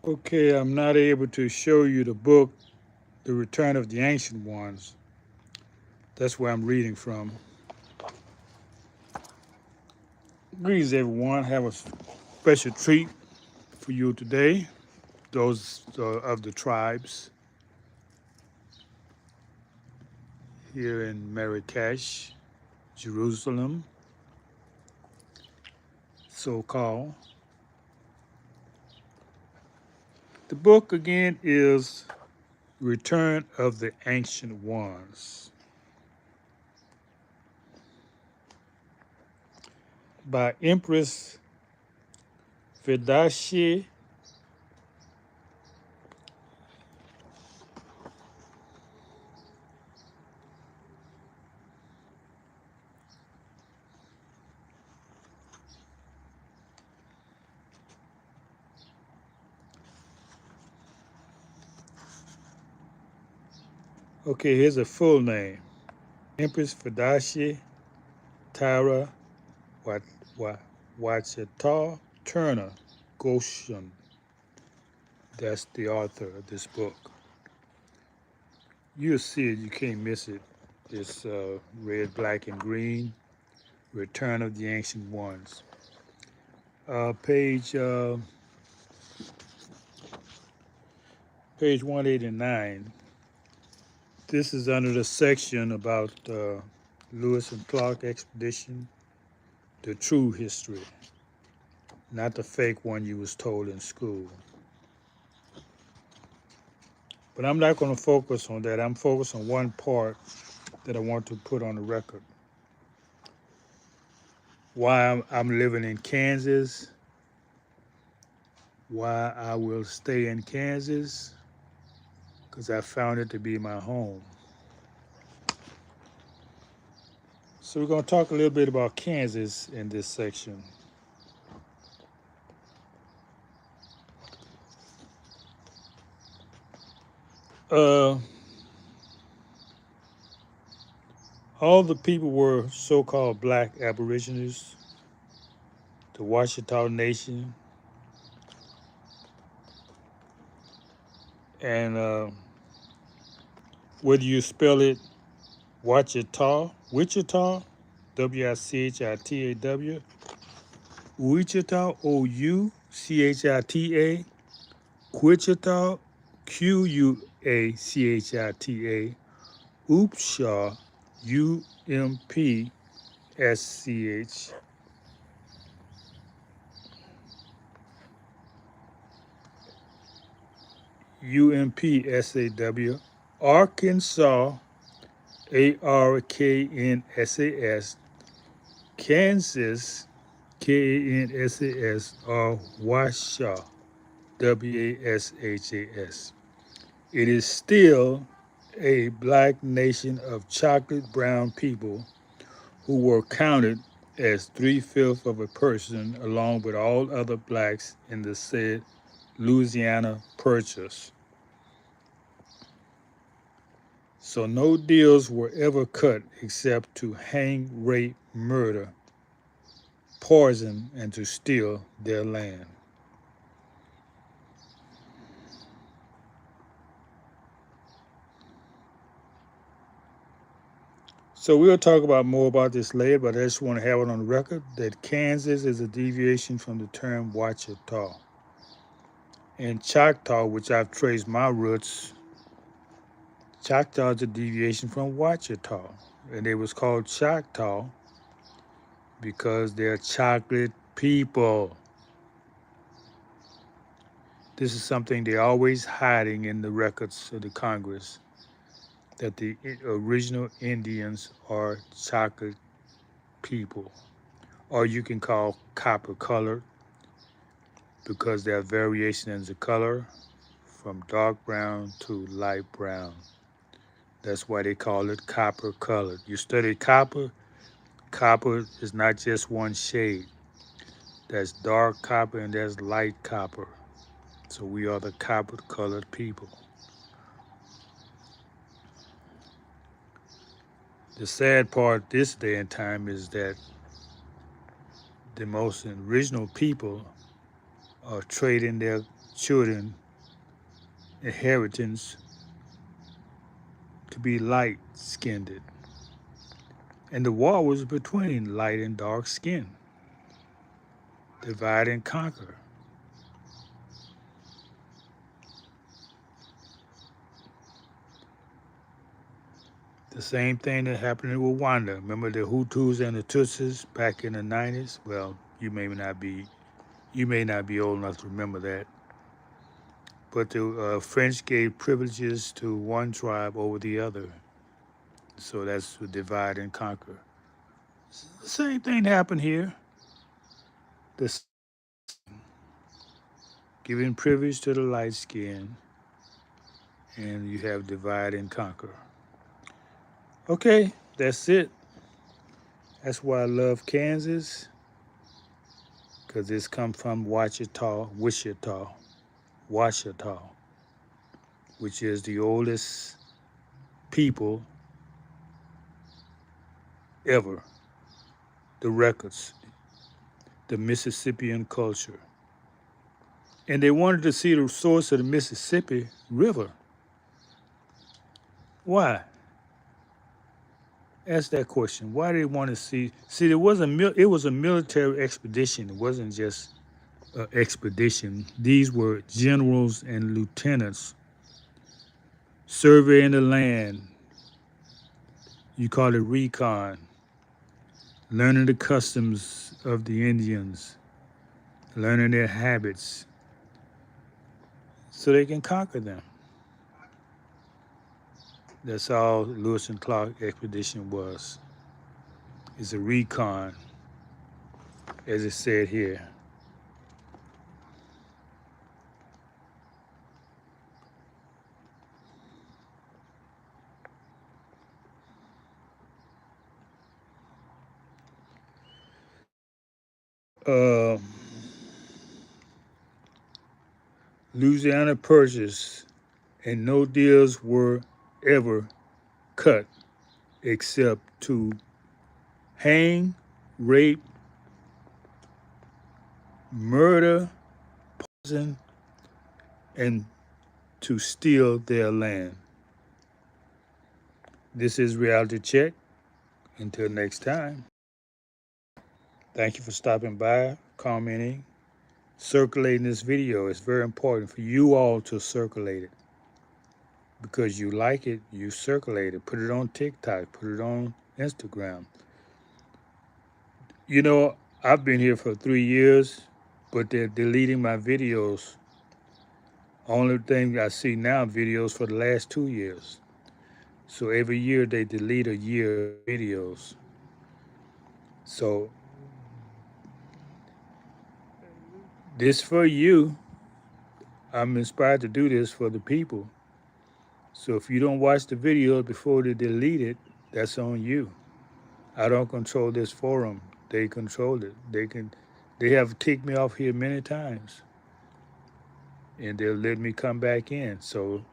Okay, I'm not able to show you the book, The Return of the Ancient Ones. That's where I'm reading from. Greetings, everyone. Have a special treat for you today. Those of the tribes here in Marrakesh, Jerusalem, so called. The book again is Return of the Ancient Ones by Empress Fidashi. Okay, here's a full name. Empress Fidashi Tyra Wat, Wat, Wachita Turner Goshen. That's the author of this book. You'll see it, you can't miss it. It's red, black, and green. Return of the Ancient Ones. Page page 189. This is under the section about Lewis and Clark expedition, the true history, not the fake one you was told in school. But I'm not going to focus on that. I'm focused on one part that I want to put on the record. Why I'm living in Kansas, why I will stay in Kansas, because I found it to be my home. So we're going to talk a little bit about Kansas in this section. Uh, all the people were so-called black aborigines, the Washita Nation, and whether you spell it Wichita, Wichita, Wichita, Ouchita, Wichita, Quachita, Upshaw, Umpsch, Umpsaw, Arkansas, Arknsas, Kansas, Kansas, or Washaw, Washas. It is still a black nation of chocolate brown people who were counted as 3/5 of a person, along with all other blacks in the said Louisiana Purchase. So no deals were ever cut except to hang, rape, murder, poison, and to steal their land. So we'll talk about more about this later, but I just want to have it on the record that Kansas is a deviation from the term Wachita. And Choctaw, which I've traced my roots, Choctaw is a deviation from Wachita. And it was called Choctaw because they're chocolate people. This is something they're always hiding in the records of the Congress, that the original Indians are chocolate people. Or you can call copper colored because there are variations in the color from dark brown to light brown. That's why they call it copper colored. You study copper, copper is not just one shade. There's dark copper and there's light copper. So we are the copper colored people. The sad part this day and time is that the most original people are trading their children inheritance to be light-skinned. And the war was between light and dark skin. Divide and conquer. The same thing that happened in Rwanda. Remember the Hutus and the Tutsis back in the 90s? Well, you may not be old enough to remember that. But the French gave privileges to one tribe over the other. So that's the divide and conquer. The same thing happened here. The giving privilege to the light skin, and you have divide and conquer. Okay, that's it. That's why I love Kansas, because it's come from Wichita, which is the oldest people ever. The records, the Mississippian culture. And they wanted to see the source of the Mississippi River. Why? Ask that question. Why did they want to see? See, it was a military expedition. It wasn't just an expedition. These were generals and lieutenants surveying the land. You call it recon. Learning the customs of the Indians, learning their habits, so they can conquer them. That's all Lewis and Clark expedition was. It's a recon, as it said here. Uh, Louisiana Purchase, and no deals were ever cut except to hang, rape, murder, poison, and to steal their land. This is Reality Check. Until next time, thank you for stopping by, commenting, circulating this video. It's very important for you all to circulate it. Because you like it, you circulate it. Put it on TikTok, put it on Instagram. You know, I've been here for 3 years, but they're deleting my videos. Only thing I see now, videos for the last 2 years. So every year they delete a year of videos. So this for you. I'm inspired to do this for the people. So if you don't watch the video before they delete it, that's on you. I don't control this forum. They control it. They have kicked me off here many times. And they'll let me come back in. So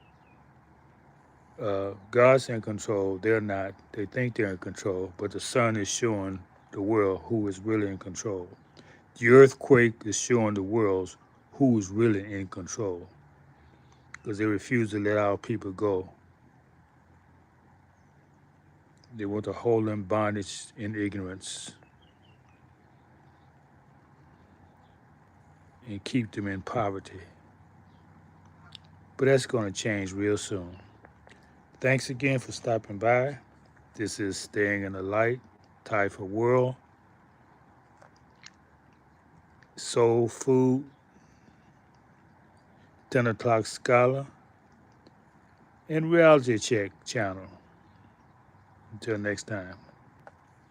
God's in control. They're not. They think they're in control, but the sun is showing the world who is really in control. The earthquake is showing the world who is really in control, because they refuse to let our people go. They want to hold them bondage in ignorance and keep them in poverty. But that's going to change real soon. Thanks again for stopping by. This is Staying in the Light, Type of World, Soul Food, 10 o'clock Scholar, and Reality Check channel. Until next time.